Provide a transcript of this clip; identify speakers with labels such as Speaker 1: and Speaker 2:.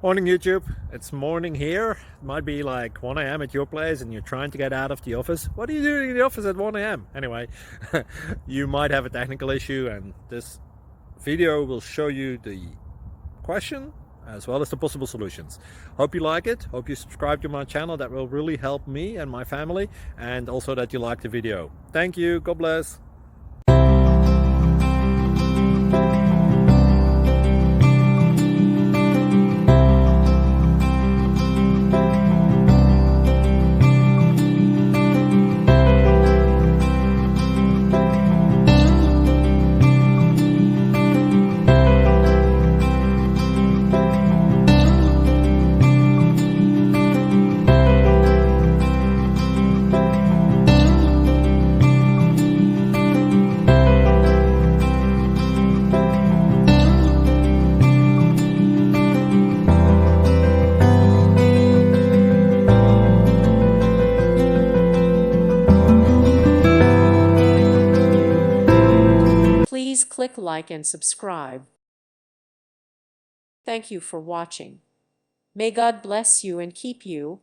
Speaker 1: Morning YouTube, it's morning here. It might be like 1 a.m. at your place and you're trying to get out of the office. What are you doing in the office at 1 a.m.? Anyway, you might have a technical issue and this video will show you the question as well as the possible solutions. Hope you like it, hope you subscribe to my channel. That will really help me and my family, and also that you like the video. Thank you, God bless.
Speaker 2: Please click like and subscribe. Thank you for watching. May God bless you and keep you.